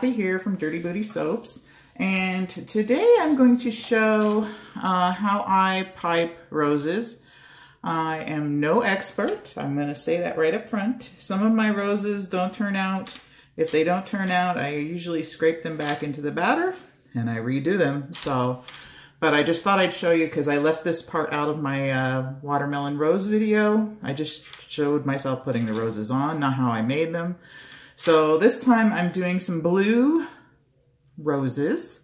Kathy here from Dirty Booty Soaps, and today I'm going to show how I pipe roses. I am no expert. I'm going to say that right up front. Some of my roses don't turn out. If they don't turn out, I usually scrape them back into the batter and I redo them. But I just thought I'd show you because I left this part out of my watermelon rose video. I just showed myself putting the roses on, not how I made them. So this time I'm doing some blue roses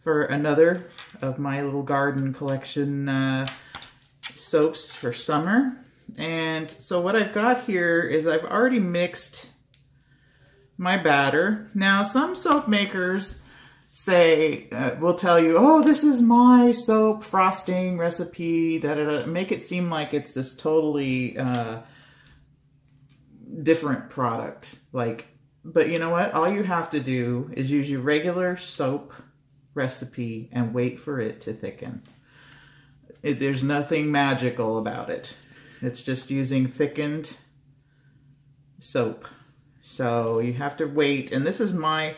for another of my little garden collection soaps for summer. And so what I've got here is I've already mixed my batter. Now some soap makers say, will tell you, oh, this is my soap frosting recipe, make it seem like it's this totally different product. But you know what? All you have to do is use your regular soap recipe and wait for it to thicken. There's nothing magical about it. It's just using thickened soap. So you have to wait, and this is my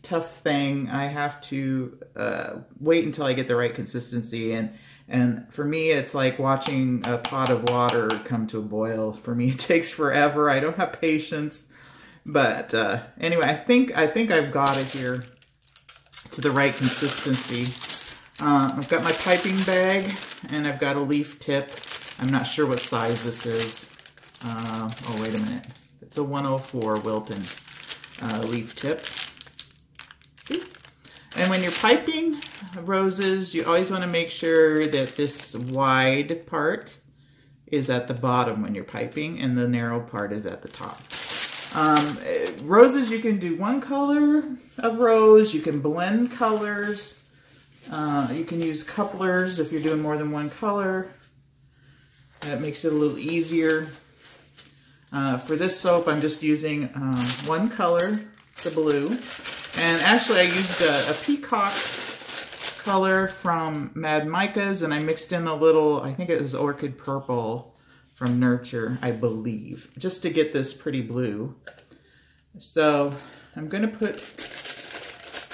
tough thing. I have to wait until I get the right consistency, and for me it's like watching a pot of water come to a boil. For me it takes forever. I don't have patience. But anyway, I think I've got it here to the right consistency. I've got my piping bag and I've got a leaf tip. I'm not sure what size this is. Oh, wait a minute. It's a 104 Wilton leaf tip. See? And when you're piping roses, you always want to make sure that this wide part is at the bottom when you're piping and the narrow part is at the top. Roses, you can do one color of rose, you can blend colors, you can use couplers if you're doing more than one color. That makes it a little easier. For this soap, I'm just using one color, the blue. And actually, I used a peacock color from Mad Micas, and I mixed in a little, I think it was orchid purple from Nurture, I believe, just to get this pretty blue. So I'm going to put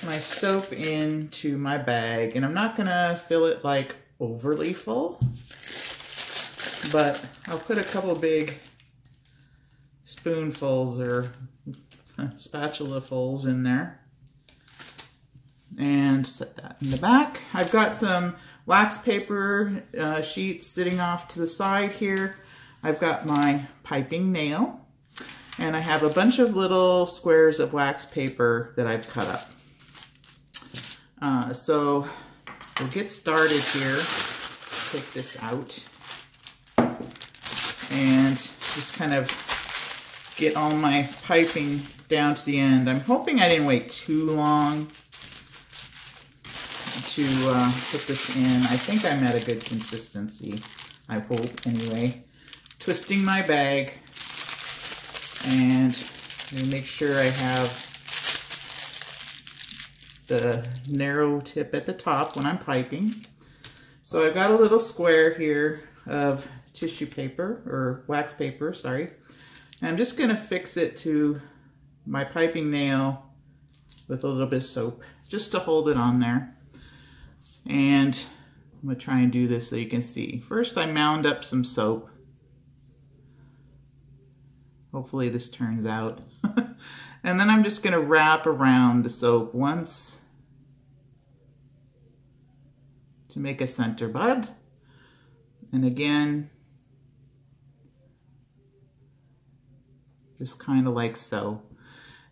my soap into my bag, and I'm not going to fill it like overly full, but I'll put a couple big spoonfuls or spatulafuls in there and set that in the back. I've got some wax paper sheets sitting off to the side here. I've got my piping nail, and I have a bunch of little squares of wax paper that I've cut up. So we'll get started here. Take this out and just kind of get all my piping down to the end. I'm hoping I didn't wait too long to put this in. I think I'm at a good consistency, I hope anyway. Twisting my bag and make sure I have the narrow tip at the top when I'm piping. So I've got a little square here of tissue paper, or wax paper, sorry. And I'm just going to fix it to my piping nail with a little bit of soap, just to hold it on there. And I'm going to try and do this so you can see. First I mound up some soap. Hopefully this turns out. And then I'm just going to wrap around the soap once to make a center bud. And again, just kind of like so.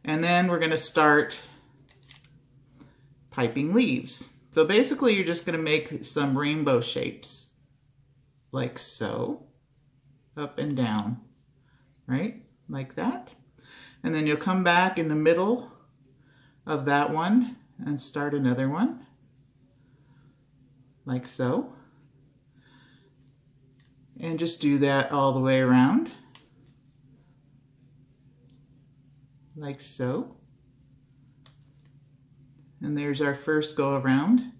And then we're going to start piping leaves. So basically you're just going to make some rainbow shapes, like so, up and down, right? Like that. And then you'll come back in the middle of that one and start another one, like so. And just do that all the way around, like so. And there's our first go around.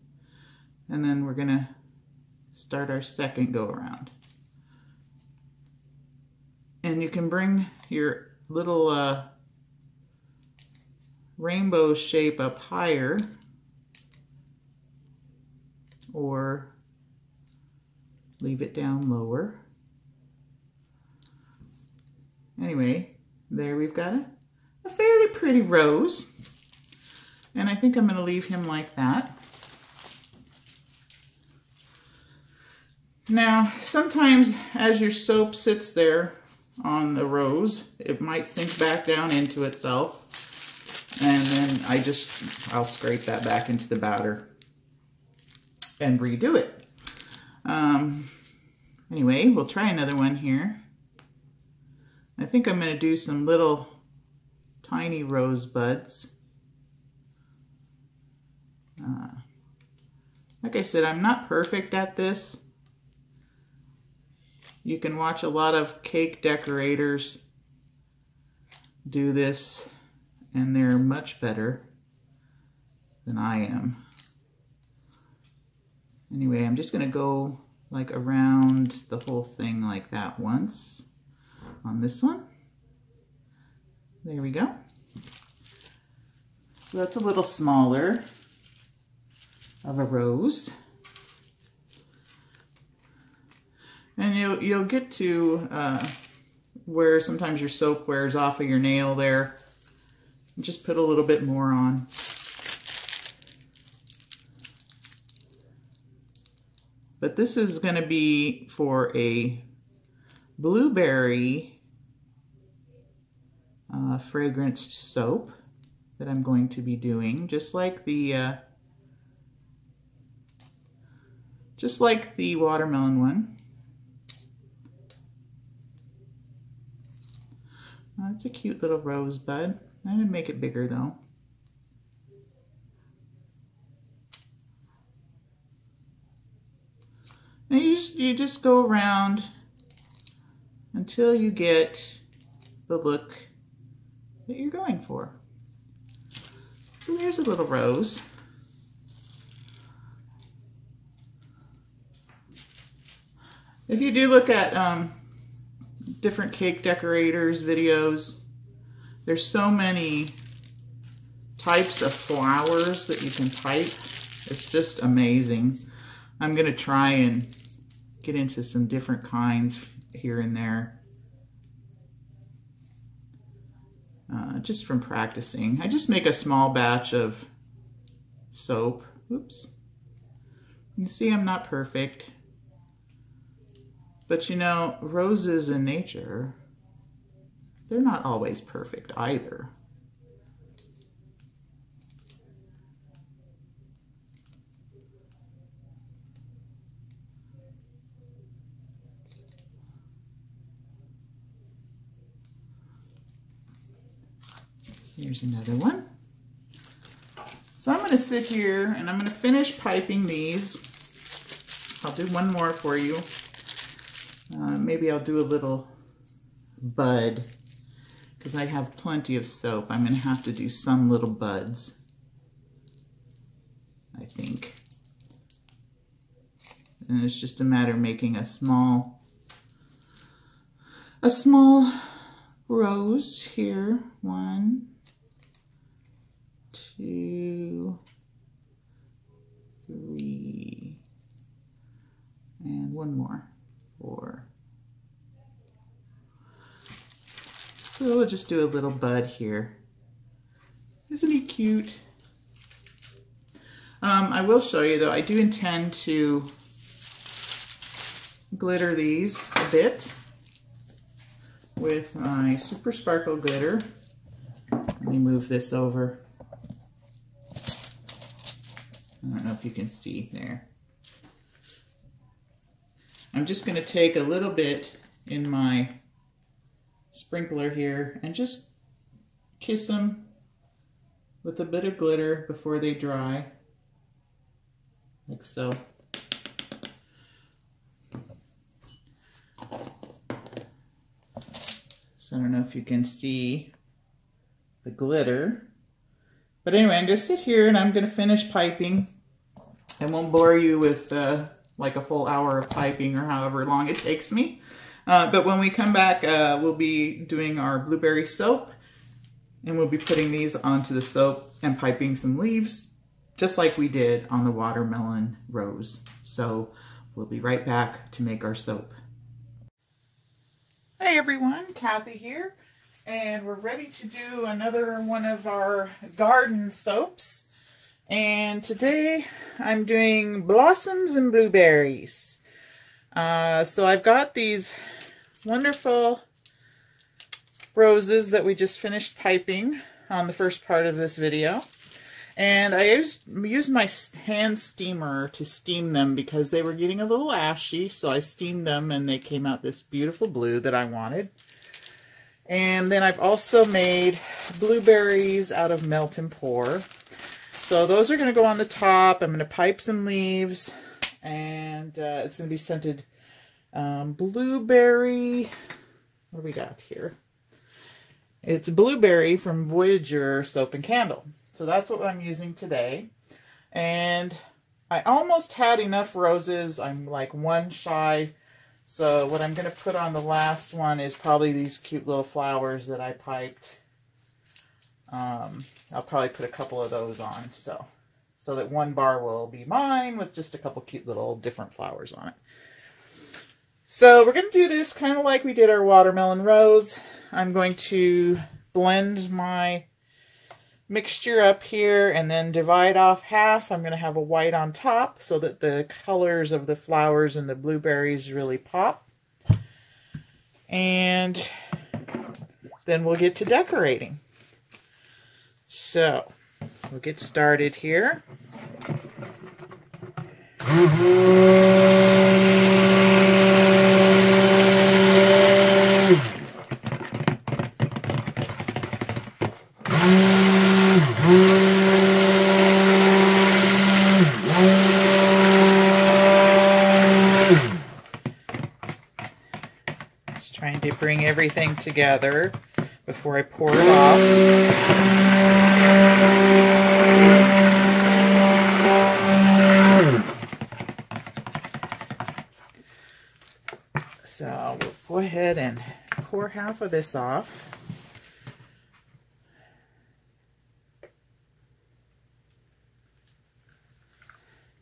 And then we're going to start our second go around. And you can bring your little rainbow shape up higher, or leave it down lower. Anyway, there we've got a fairly pretty rose. And I think I'm going to leave him like that. Now, sometimes as your soap sits there on the rose, it might sink back down into itself. And then I'll scrape that back into the batter and redo it. Anyway, we'll try another one here. I think I'm going to do some little tiny rosebuds. Like I said, I'm not perfect at this. You can watch a lot of cake decorators do this, and they're much better than I am. Anyway, I'm just going to go like around the whole thing like that once on this one. There we go. So that's a little smaller of a rose. And you'll get to where sometimes your soap wears off of your nail there. Just put a little bit more on. But this is going to be for a blueberry fragranced soap that I'm going to be doing, just like the watermelon one. It's a cute little rosebud. I'm going to make it bigger though. And you just go around until you get the look that you're going for. So there's a little rose. If you do look at different cake decorators videos, there's so many types of flowers that you can pipe. It's just amazing. I'm going to try and get into some different kinds here and there. Just from practicing. I just make a small batch of soap. Oops. You see, I'm not perfect. But you know, roses in nature, they're not always perfect either. Here's another one. So I'm going to sit here and I'm going to finish piping these. I'll do one more for you. Maybe I'll do a little bud because I have plenty of soap. I'm going to have to do some little buds, I think. And it's just a matter of making a small rose here. 1, 2, 3, and one more. 4. So we'll just do a little bud here. Isn't he cute? I will show you though, I do intend to glitter these a bit with my Super Sparkle glitter. Let me move this over. I don't know if you can see there. I'm just going to take a little bit in my sprinkler here and just kiss them with a bit of glitter before they dry, like so. So I don't know if you can see the glitter. But anyway, I'm going to sit here and I'm going to finish piping. I won't bore you with like a whole hour of piping or however long it takes me. But when we come back, we'll be doing our blueberry soap And we'll be putting these onto the soap and piping some leaves, just like we did on the watermelon rose. So we'll be right back to make our soap. Hey everyone, Kathy here, and we're ready to do another one of our garden soaps. And today I'm doing blossoms and blueberries. So I've got these wonderful roses that we just finished piping on the first part of this video. And I used my hand steamer to steam them because they were getting a little ashy. So I steamed them and they came out this beautiful blue that I wanted. And then I've also made blueberries out of melt and pour. So those are going to go on the top. I'm going to pipe some leaves. And it's going to be scented blueberry. What do we got here? It's Blueberry from Voyager Soap and Candle. So that's what I'm using today. And I almost had enough roses. I'm like one shy. So what I'm going to put on the last one is probably these cute little flowers that I piped. I'll probably put a couple of those on. So that one bar will be mine with just a couple cute little different flowers on it. So we're going to do this kind of like we did our watermelon rose. I'm going to blend my mixture up here and then divide off half. I'm going to have a white on top so that the colors of the flowers and the blueberries really pop. And then we'll get to decorating. So we'll get started here. Just trying to bring everything together before I pour it off. So we'll go ahead and pour half of this off.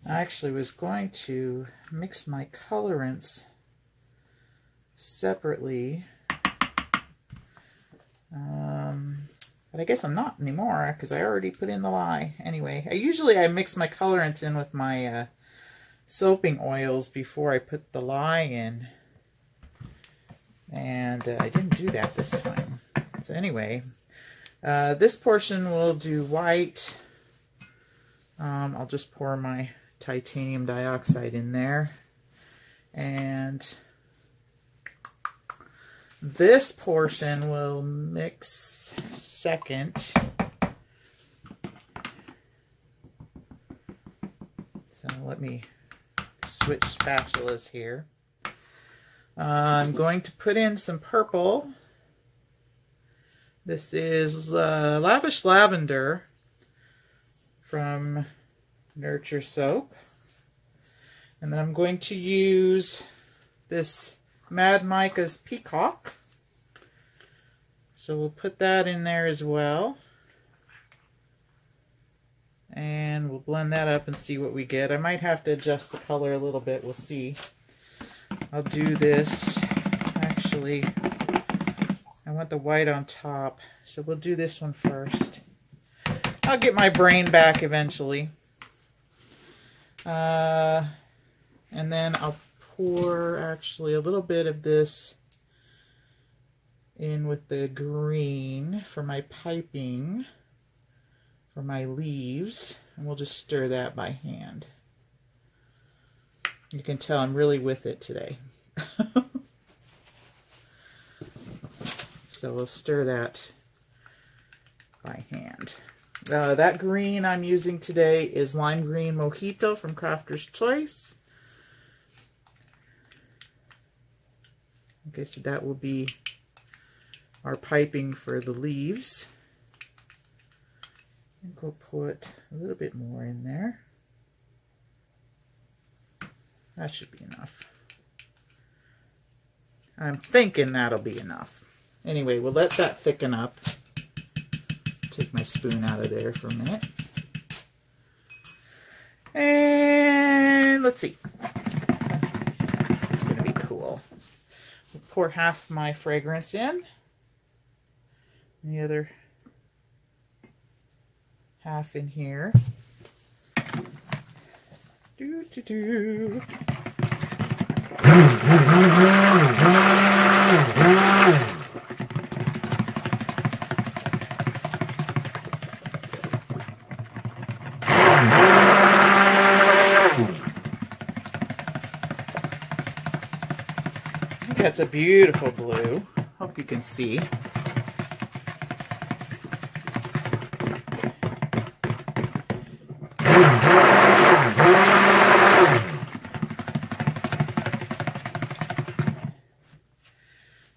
I actually was going to mix my colorants separately, but I guess I'm not anymore because I already put in the lye. Anyway, I mix my colorants in with my soaping oils before I put the lye in, and I didn't do that this time. So anyway, this portion will do white. I'll just pour my titanium dioxide in there, and this portion will mix second. So let me switch spatulas here. I'm going to put in some purple. This is Lavish Lavender from Nurture Soap. And then I'm going to use this Mad Mica's Peacock. So we'll put that in there as well. And we'll blend that up and see what we get. I might have to adjust the color a little bit. We'll see. I'll do this. Actually, I want the white on top. So we'll do this one first. I'll get my brain back eventually. And then I'll pour actually a little bit of this in with the green for my piping for my leaves, and we'll just stir that by hand. You can tell I'm really with it today. So we'll stir that by hand. That green I'm using today is Lime Green Mojito from Crafter's Choice. Okay, so that will be our piping for the leaves. I think we'll put a little bit more in there. That should be enough. I'm thinking that'll be enough. Anyway, we'll let that thicken up. Take my spoon out of there for a minute. And let's see. This is going to be cool. We'll pour half my fragrance in. And the other half in here. Do. That's a beautiful blue. Hope you can see.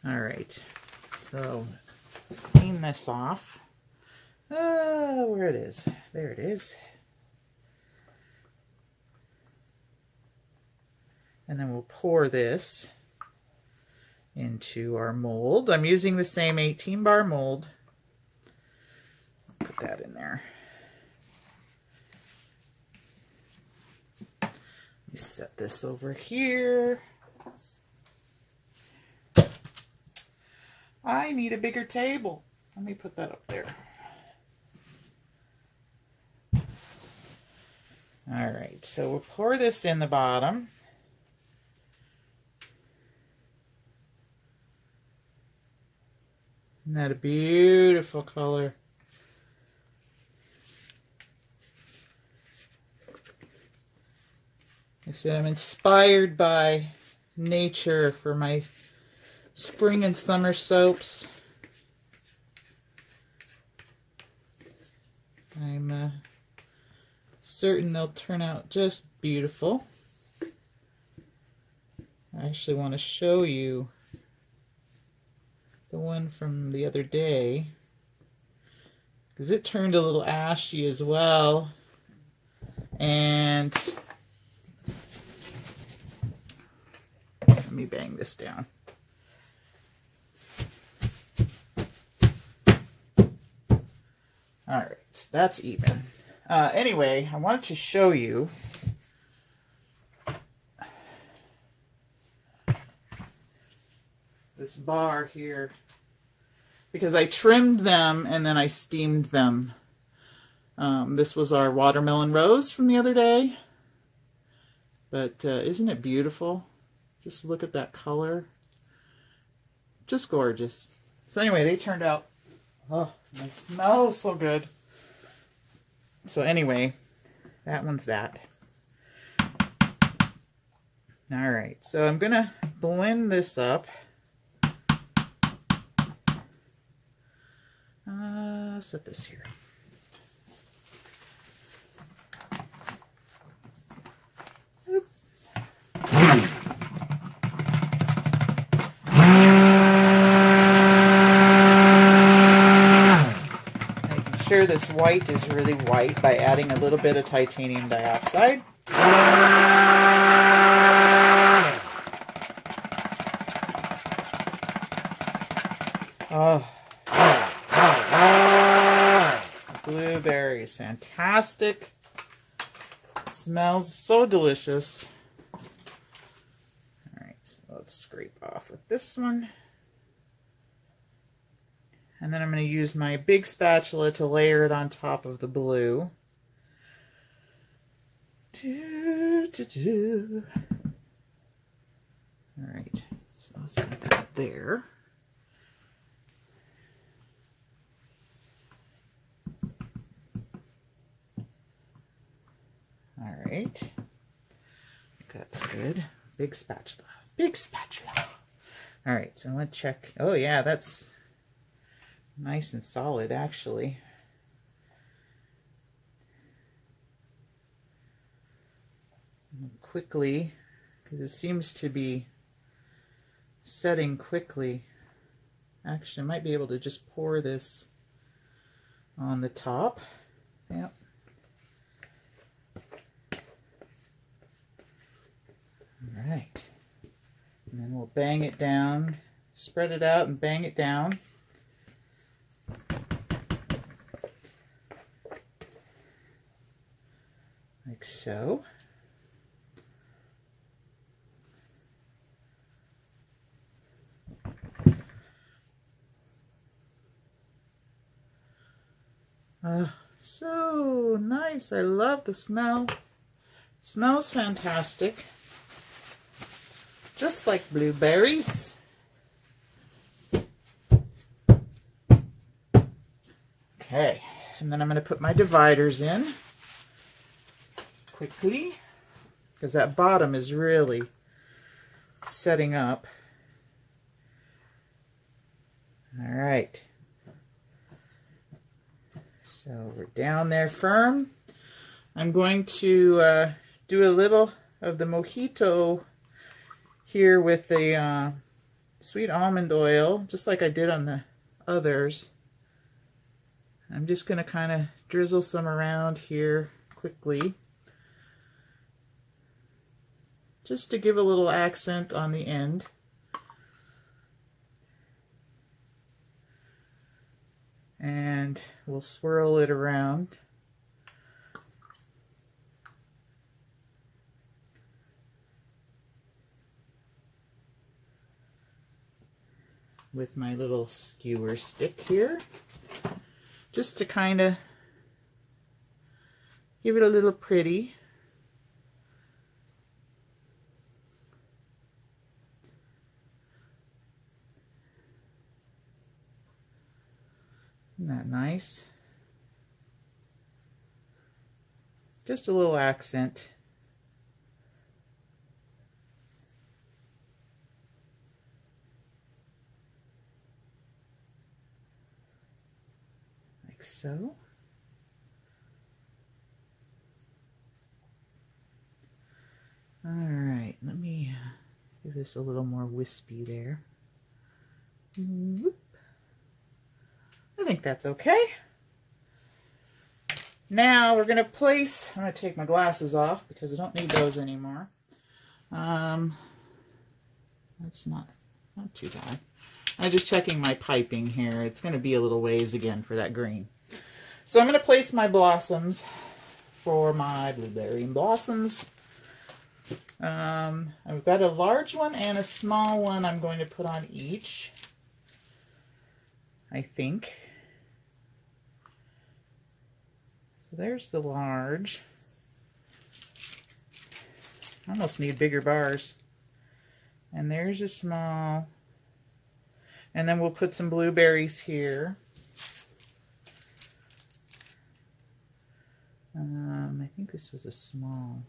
All right, so clean this off. Where it is. There it is. And then we'll pour this into our mold. I'm using the same 18 bar mold. Put that in there. Let me set this over here. I need a bigger table. Let me put that up there. All right, so we'll pour this in the bottom. Isn't that a beautiful color? Like I said, I'm inspired by nature for my spring and summer soaps. I'm certain they'll turn out just beautiful. I actually want to show you the one from the other day, because it turned a little ashy as well. And let me bang this down. All right, so that's even. Anyway, I wanted to show you this bar here, because I trimmed them and then I steamed them. This was our watermelon rose from the other day, but isn't it beautiful? Just look at that color. Just gorgeous. So anyway, they turned out, oh, they smell so good. So anyway, that one's that. All right, so I'm gonna blend this up. Set this here. Oop. Making sure this white is really white by adding a little bit of titanium dioxide. Oh. Blueberries, fantastic. Smells so delicious. All right, so let's scrape off with this one. And then I'm going to use my big spatula to layer it on top of the blue. All right, so I'll set that there. All right, that's good. Big spatula, big spatula. All right, so let's check. Oh yeah, that's nice and solid actually. Quickly, because it seems to be setting quickly. Actually, I might be able to just pour this on the top. Yep. Alright, and then we'll bang it down, spread it out and bang it down. so. So nice. I love the smell. It smells fantastic. Just like blueberries. Okay, and then I'm going to put my dividers in quickly because that bottom is really setting up. All right. So we're down there firm. I'm going to do a little of the mojito here with the sweet almond oil, just like I did on the others. I'm just going to kind of drizzle some around here quickly, just to give a little accent on the end. And we'll swirl it around. With my little skewer stick here, just to kind of give it a little pretty. Isn't that nice? Just a little accent. Like so. All right, let me give this a little more wispy there. Whoop. I think that's okay. Now we're going to place, I'm going to take my glasses off because I don't need those anymore. That's not too bad. I'm just checking my piping here. It's going to be a little ways again for that green. So I'm going to place my blossoms for my blueberry blossoms. I've got a large one and a small one I'm going to put on each, I think. So there's the large. I almost need bigger bars. And there's a small. And then we'll put some blueberries here. I think this was a small.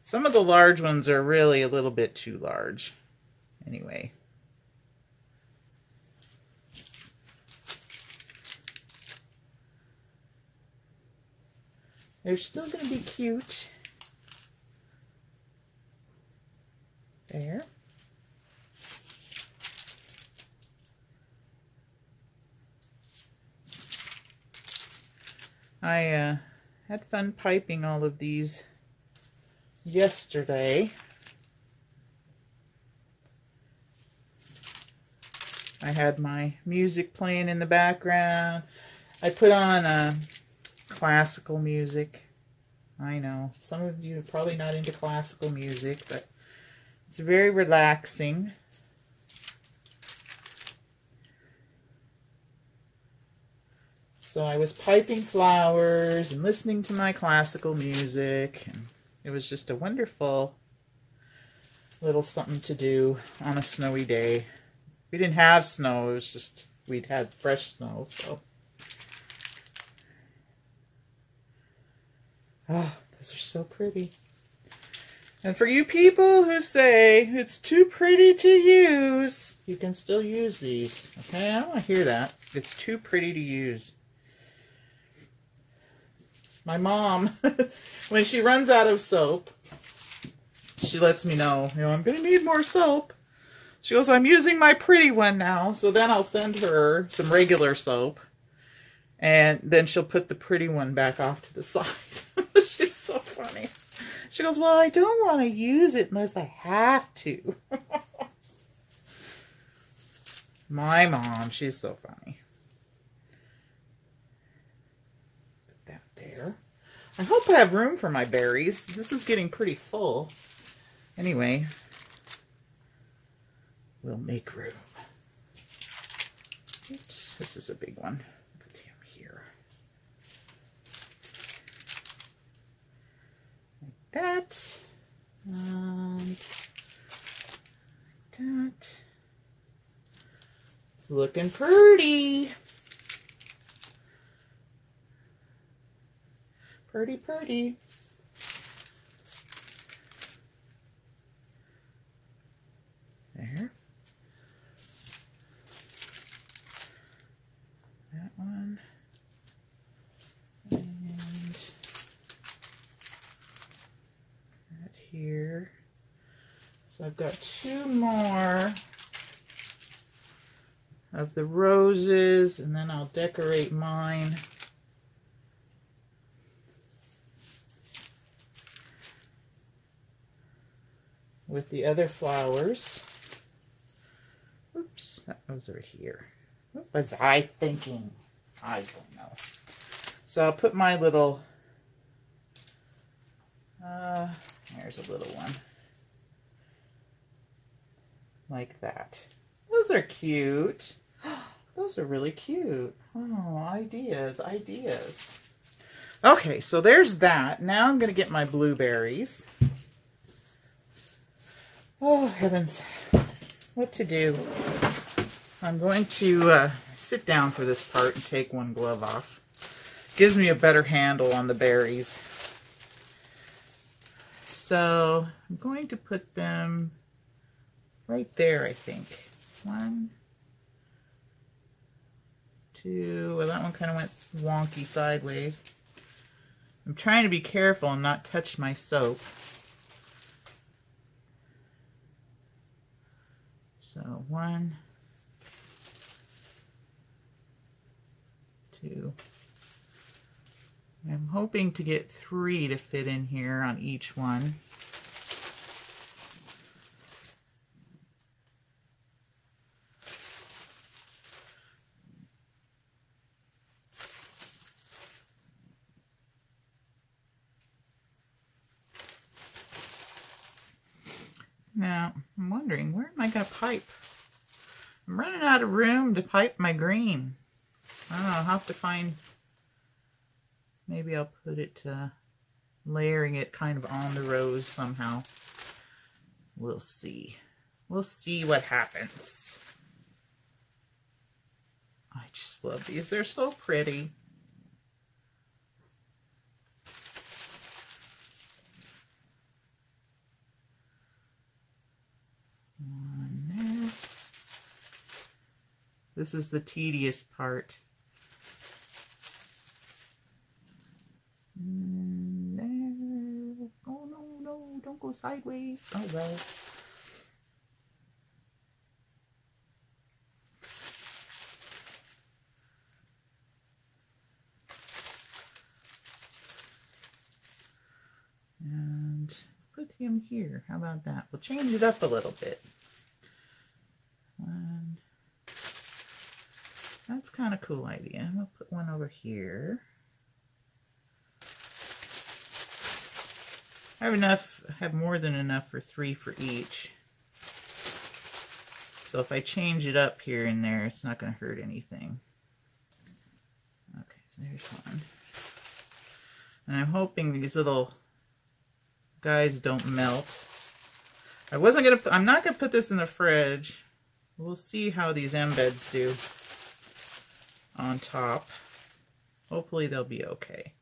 Some of the large ones are really a little bit too large. Anyway. They're still going to be cute. There. I had fun piping all of these yesterday. I had my music playing in the background. I put on classical music. I know, some of you are probably not into classical music, but it's very relaxing. So I was piping flowers and listening to my classical music, and it was just a wonderful little something to do on a snowy day. We didn't have snow, it was just, we'd had fresh snow, so. Oh, those are so pretty. And for you people who say it's too pretty to use, you can still use these. Okay, I don't want to hear that. It's too pretty to use. My mom, when she runs out of soap, she lets me know, I'm going to need more soap. She goes, I'm using my pretty one now. So then I'll send her some regular soap. And then she'll put the pretty one back off to the side. She's so funny. She goes, well, I don't want to use it unless I have to. My mom, she's so funny. I hope I have room for my berries. This is getting pretty full. Anyway, we'll make room. Oops, this is a big one. Put him here. Like that. And like that. It's looking pretty. Pretty, pretty. There. That one. And that here. So I've got 2 more of the roses, and then I'll decorate mine with the other flowers. Oops, that goes over here. What was I thinking? I don't know. So I'll put my little, there's a little one. Like that. Those are cute. Those are really cute. Oh, ideas, ideas. Okay, so there's that. Now I'm going to get my blueberries. Oh, heavens. What to do? I'm going to sit down for this part and take one glove off. Gives me a better handle on the berries. So I'm going to put them right there, I think. 1, 2, well, that one kind of went wonky sideways. I'm trying to be careful and not touch my soap. So 1, 2. I'm hoping to get 3 to fit in here on each one. Now, I'm wondering, where am I going to pipe? I'm running out of room to pipe my green. I don't know, I'll have to find, maybe I'll put it, layering it kind of on the rose somehow. We'll see. We'll see what happens. I just love these. They're so pretty. One there. This is the tedious part. There. Oh no, no, don't go sideways. Oh well. And put him here. How about that? We'll change it up a little bit. That's kind of a cool idea. I'm going to put one over here. I have enough, I have more than enough for 3 for each. So if I change it up here and there, it's not going to hurt anything. Okay, so there's one. And I'm hoping these little guys don't melt. I'm not going to put this in the fridge. We'll see how these embeds do on top. Hopefully they'll be okay.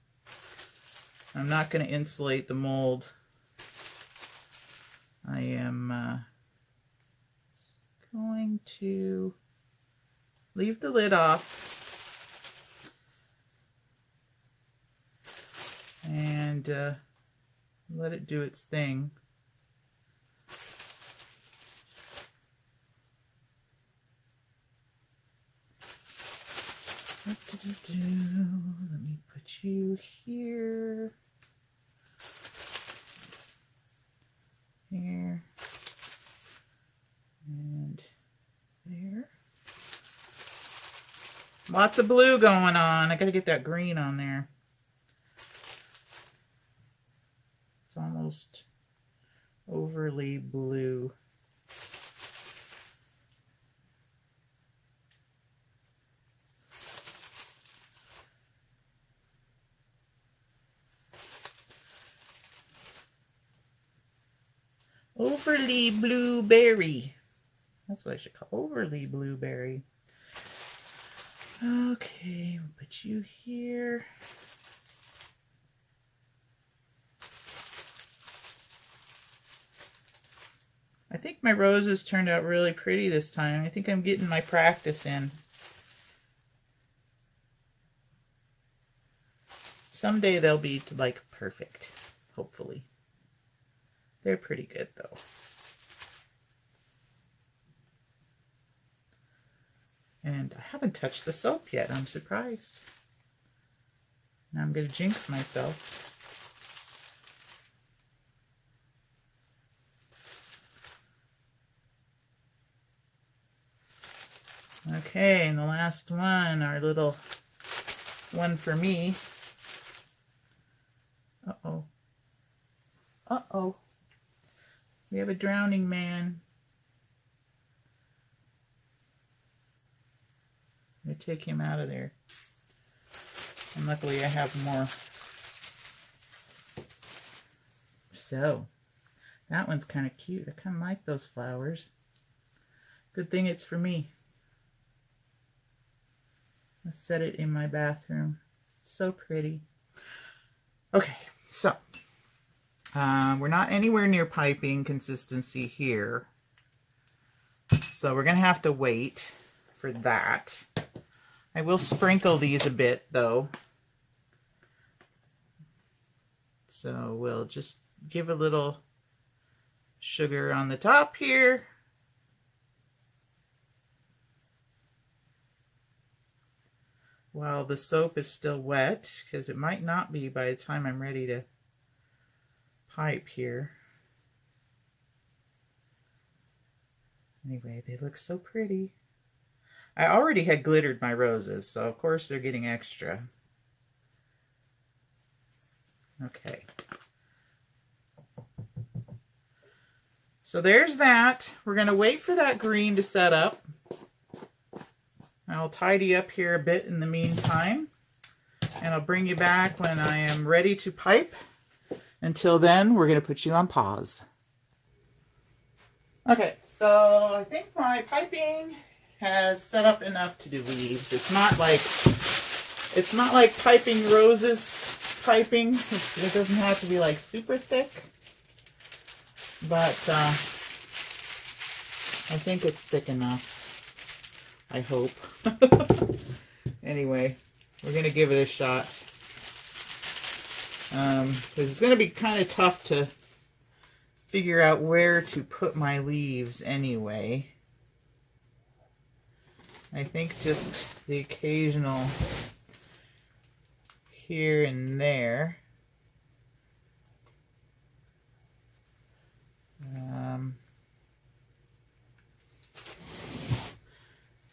I'm not going to insulate the mold. I am going to leave the lid off and let it do its thing. Let me put you here. Here. And there. Lots of blue going on. I gotta get that green on there. overly blue. Overly blueberry. That's what I should call overly blueberry. Okay, we'll put you here. I think my roses turned out really pretty this time. I think I'm getting my practice in. Someday they'll be like perfect, hopefully. They're pretty good though. And I haven't touched the soap yet. I'm surprised. Now I'm going to jinx myself. Okay, and the last one, our little one for me. Uh-oh. Uh-oh. We have a drowning man. I'm going to take him out of there. And luckily I have more. So, that one's kind of cute. I kind of like those flowers. Good thing it's for me. Let's set it in my bathroom. So pretty. Okay, so we're not anywhere near piping consistency here. So we're going to have to wait for that. I will sprinkle these a bit though. So we'll just give a little sugar on the top here. While the soap is still wet, because it might not be by the time I'm ready to pipe here. Anyway, they look so pretty. I already had glittered my roses, so of course they're getting extra. Okay. So there's that. We're going to wait for that green to set up. I'll tidy up here a bit in the meantime, and I'll bring you back when I am ready to pipe. Until then, we're going to put you on pause. Okay, so I think my piping has set up enough to do leaves. It's not like piping roses piping. It doesn't have to be like super thick, but I think it's thick enough. I hope. Anyway, we're going to give it a shot. Because it's going to be kind of tough to figure out where to put my leaves anyway. I think just the occasional here and there.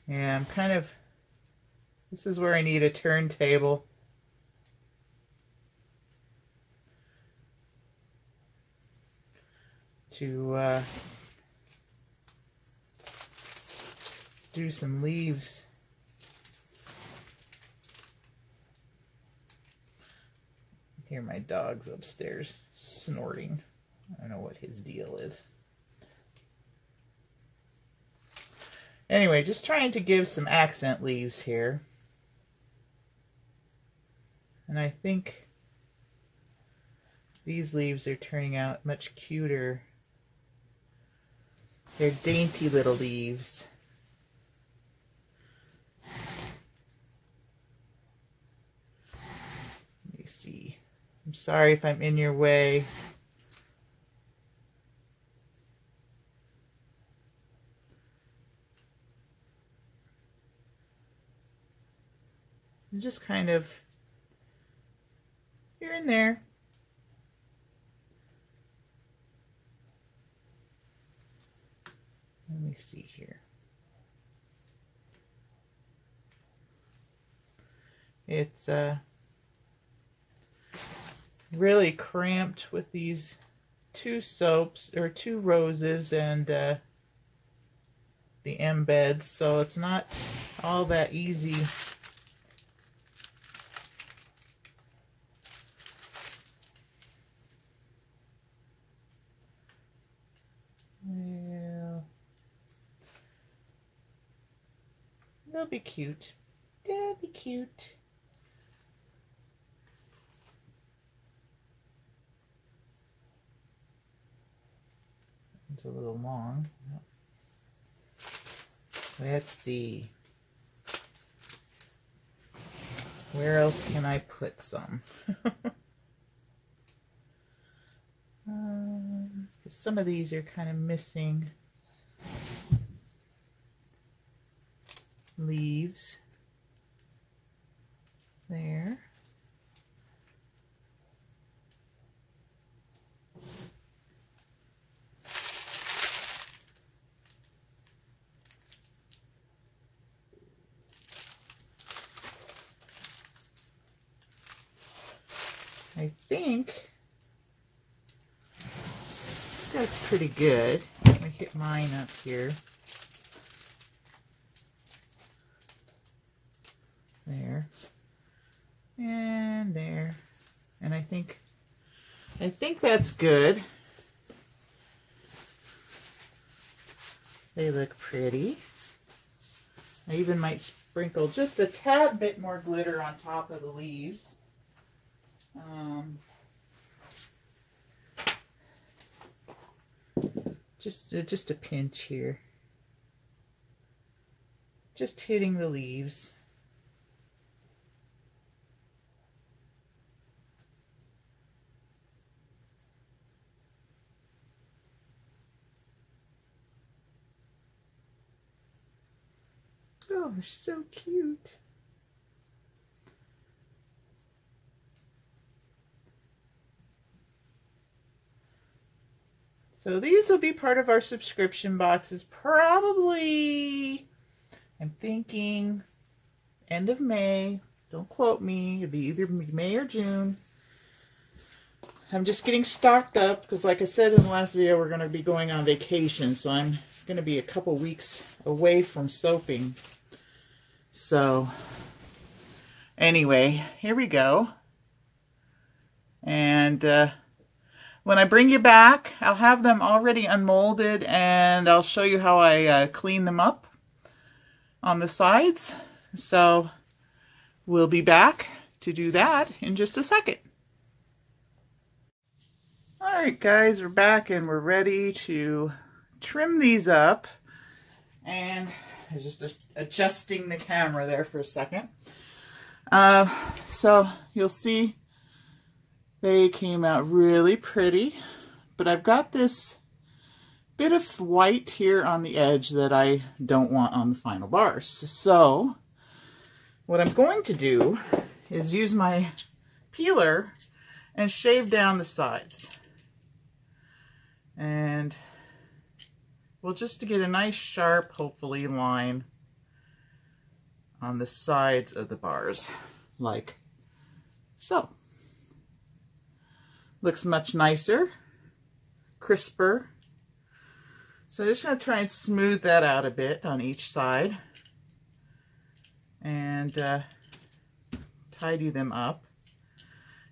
Yeah, I'm kind of, this is where I need a turntable. To do some leaves. I hear my dog's upstairs snorting. I don't know what his deal is. Anyway, just trying to give some accent leaves here. And I think these leaves are turning out much cuter. They're dainty little leaves. Let me see. I'm sorry if I'm in your way. I'm just kind of here and there. Let me see here. It's really cramped with these two soaps or two roses and the embeds, so it's not all that easy. Well, they'll be cute. They'll be cute. It's a little long. Let's see. Where else can I put some? Some of these are kind of missing leaves. There. I think that's pretty good. Let me hit mine up here. There. And there. And I think that's good. They look pretty. I even might sprinkle just a tad bit more glitter on top of the leaves. Just a pinch here. Just hitting the leaves. Oh, they're so cute. So these will be part of our subscription boxes probably, I'm thinking, end of May. Don't quote me. It'll be either May or June. I'm just getting stocked up because, like I said in the last video, we're going to be going on vacation. So I'm going to be a couple weeks away from soaping. So anyway, here we go. And when I bring you back, I'll have them already unmolded and I'll show you how I clean them up on the sides. So we'll be back to do that in just a second. Alright guys, we're back and we're ready to trim these up. And I'm just adjusting the camera there for a second. So you'll see they came out really pretty, but I've got this bit of white here on the edge that I don't want on the final bars. So what I'm going to do is use my peeler and shave down the sides. And well, just to get a nice sharp, hopefully, line on the sides of the bars, like so. Looks much nicer, crisper. So I'm just going to try and smooth that out a bit on each side and tidy them up.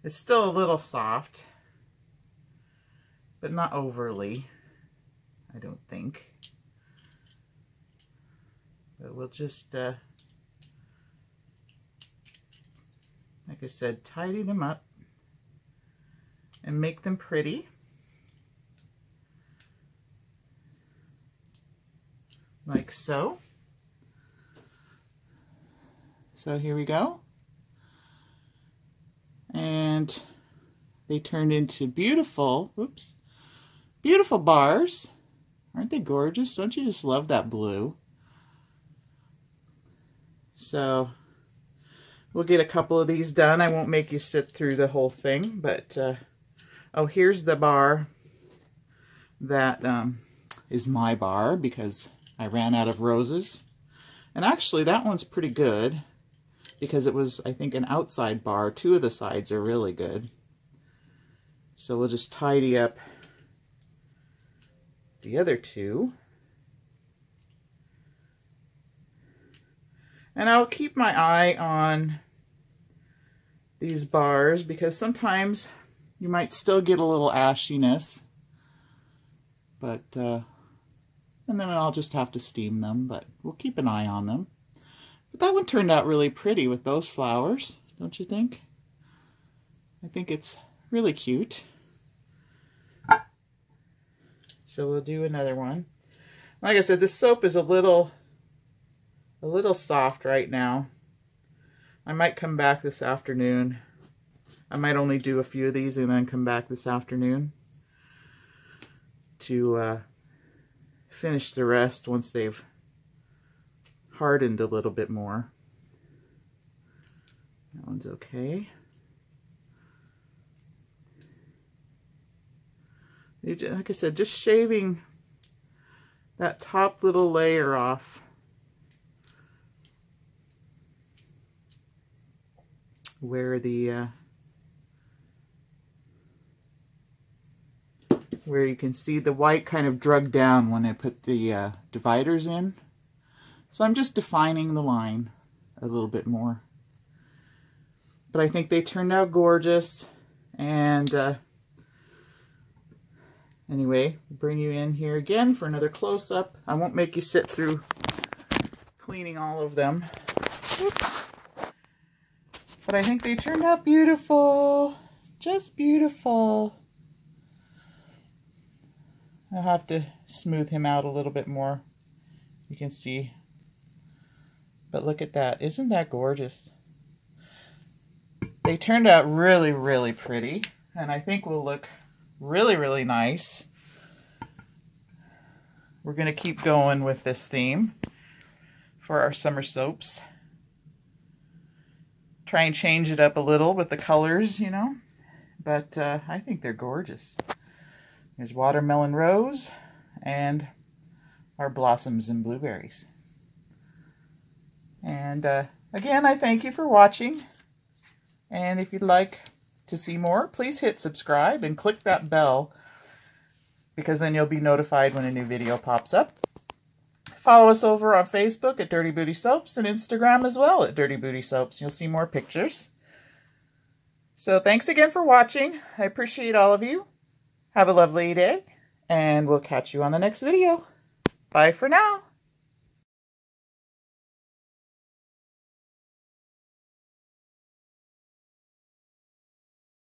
It's still a little soft, but not overly, I don't think. But we'll just, like I said, tidy them up and make them pretty. Like so. So here we go. And they turned into beautiful, oops, beautiful bars. Aren't they gorgeous? Don't you just love that blue? So we'll get a couple of these done. I won't make you sit through the whole thing, but oh, here's the bar that is my bar because I ran out of roses. And actually that one's pretty good because it was, I think, an outside bar. Two of the sides are really good. So we'll just tidy up the other two. And I'll keep my eye on these bars because sometimes you might still get a little ashiness. But, and then I'll just have to steam them, but we'll keep an eye on them. But that one turned out really pretty with those flowers, don't you think? I think it's really cute. So we'll do another one. Like I said, this soap is a little soft right now. I might come back this afternoon. I might only do a few of these and then come back this afternoon to finish the rest once they've hardened a little bit more. That one's okay. Like I said, just shaving that top little layer off. Where the where you can see the white kind of drug down when I put the dividers in. So I'm just defining the line a little bit more. But I think they turned out gorgeous. And anyway, bring you in here again for another close-up. I won't make you sit through cleaning all of them. Oops. But I think they turned out beautiful. Just beautiful. I'll have to smooth him out a little bit more. You can see. But look at that. Isn't that gorgeous? They turned out really, really pretty. And I think will look really, really nice. We're going to keep going with this theme for our summer soaps. Try and change it up a little with the colors, you know. But I think they're gorgeous. There's watermelon rose and our blossoms and blueberries. And again, I thank you for watching. And if you'd like to see more, please hit subscribe and click that bell, because then you'll be notified when a new video pops up. Follow us over on Facebook at Dirty Booty Soaps and Instagram as well at Dirty Booty Soaps. You'll see more pictures. So thanks again for watching. I appreciate all of you. Have a lovely day, and we'll catch you on the next video. Bye for now.